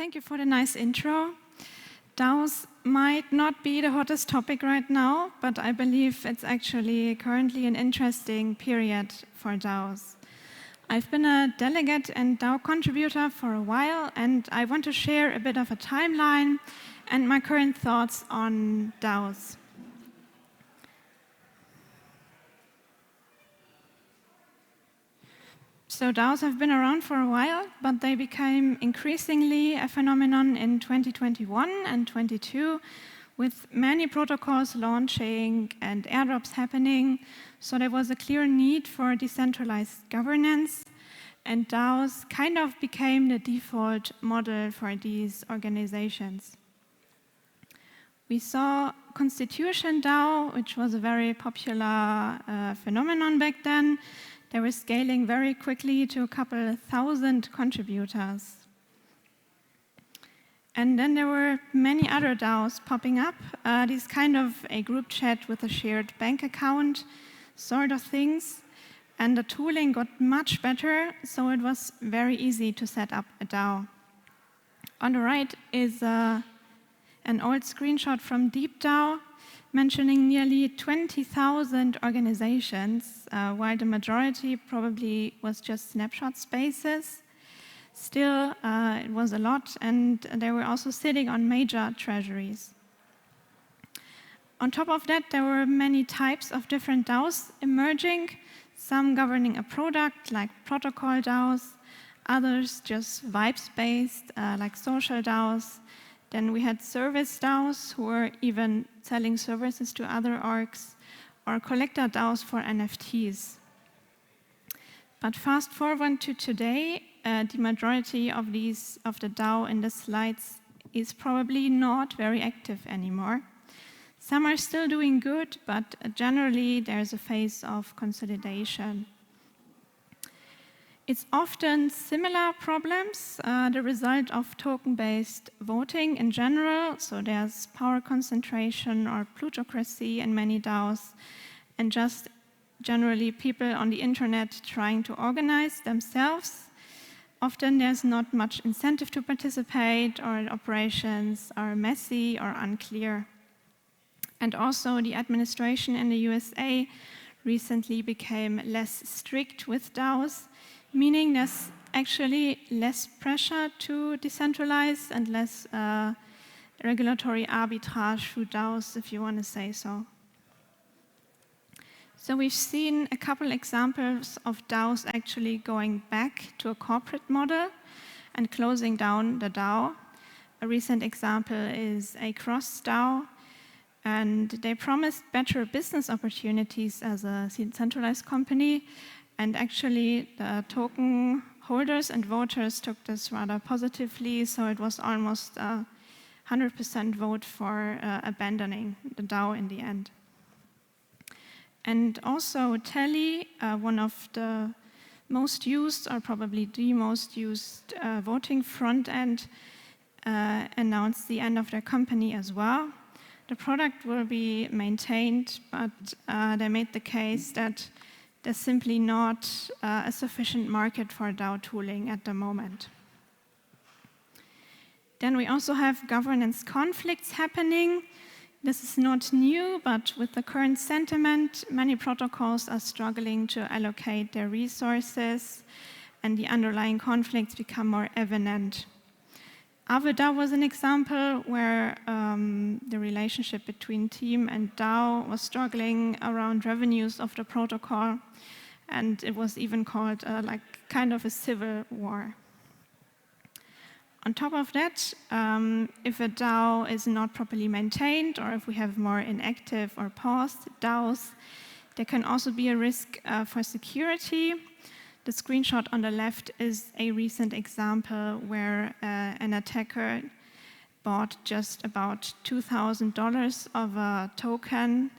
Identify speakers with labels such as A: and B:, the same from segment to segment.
A: Thank you for the nice intro. DAOs might not be the hottest topic right now, but I believe it's actually currently an interesting period for DAOs. I've been a delegate and DAO contributor for a while, and I want to share a bit of a timeline and my current thoughts on DAOs. So DAOs have been around for a while, but they became increasingly a phenomenon in 2021 and 22, with many protocols launching and airdrops happening. So there was a clear need for decentralized governance, and DAOs kind of became the default model for these organizations. We saw Constitution DAO, which was a very popular phenomenon back then. They were scaling very quickly to a couple thousand contributors. And then there were many other DAOs popping up, these kind of a group chat with a shared bank account sort of things. And the tooling got much better, so it was very easy to set up a DAO. On the right is an old screenshot from DeepDAO, mentioning nearly 20,000 organizations, while the majority probably was just snapshot spaces. Still, it was a lot, and they were also sitting on major treasuries. On top of that, there were many types of different DAOs emerging, some governing a product, like protocol DAOs, others just vibes-based, like social DAOs. Then we had service DAOs who were even selling services to other orgs, or collector DAOs for NFTs. But fast forward to today, the majority of the DAO in the slides is probably not very active anymore. Some are still doing good, but generally there's a phase of consolidation. It's often similar problems, the result of token-based voting in general. So there's power concentration or plutocracy in many DAOs, and just generally people on the internet trying to organize themselves. Often there's not much incentive to participate, or operations are messy or unclear. And also the administration in the USA recently became less strict with DAOs, meaning there's actually less pressure to decentralize and less regulatory arbitrage through DAOs, if you want to say so. So we've seen a couple examples of DAOs actually going back to a corporate model and closing down the DAO. A recent example is a cross DAO, and they promised better business opportunities as a centralized company. And actually, the token holders and voters took this rather positively, so it was almost 100% vote for abandoning the DAO in the end. And also, Tally, one of the most used, or probably the most used voting front end, announced the end of their company as well. The product will be maintained, but they made the case that there's simply not a sufficient market for DAO tooling at the moment. Then we also have governance conflicts happening. This is not new, but with the current sentiment, many protocols are struggling to allocate their resources, and the underlying conflicts become more evident. DAO was an example where the relationship between team and DAO was struggling around revenues of the protocol, and it was even called like kind of a civil war. On top of that, if a DAO is not properly maintained, or if we have more inactive or paused DAOs, there can also be a risk for security. The screenshot on the left is a recent example where an attacker bought just about $2,000 of a token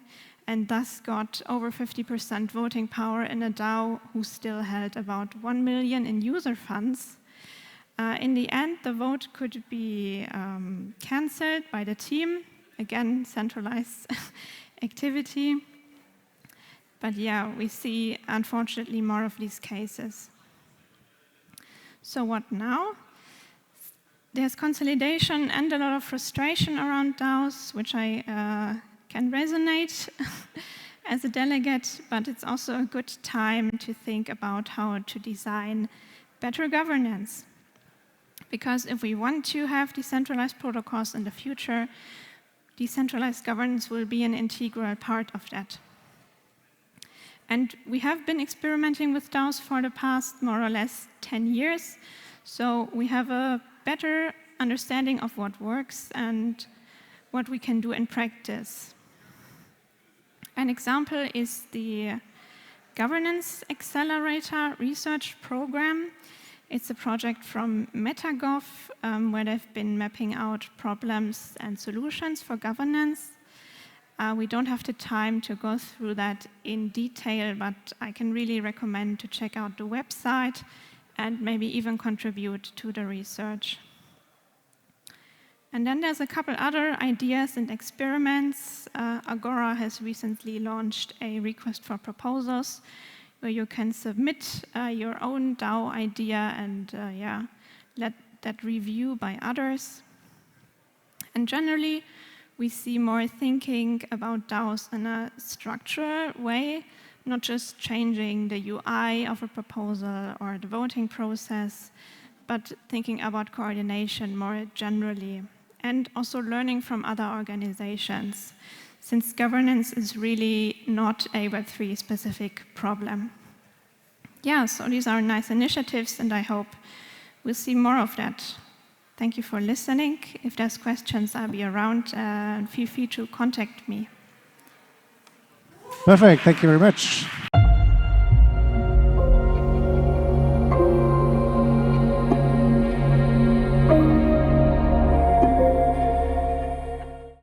A: and thus got over 50% voting power in a DAO who still held about 1 million in user funds. In the end, the vote could be cancelled by the team. Again, centralized activity. But yeah, we see, unfortunately, more of these cases. So what now? there's consolidation and a lot of frustration around DAOs, which I can resonate as a delegate, but it's also a good time to think about how to design better governance. Because if we want to have decentralized protocols in the future, decentralized governance will be an integral part of that. And we have been experimenting with DAOs for the past more or less 10 years, so we have a better understanding of what works and what we can do in practice. An example is the Governance Accelerator Research Program. It's a project from MetaGov, where they've been mapping out problems and solutions for governance. We don't have the time to go through that in detail, but I can really recommend to check out the website and maybe even contribute to the research. And then there's a couple other ideas and experiments. Agora has recently launched a request for proposals where you can submit your own DAO idea and let that review by others. And generally, we see more thinking about DAOs in a structural way, not just changing the UI of a proposal or the voting process, but thinking about coordination more generally, and also learning from other organizations, since governance is really not a Web3 specific problem. Yeah, so these are nice initiatives, and I hope we'll see more of that. Thank you for listening. If there's questions, I'll be around, and feel free to contact me.
B: Perfect, thank you very much.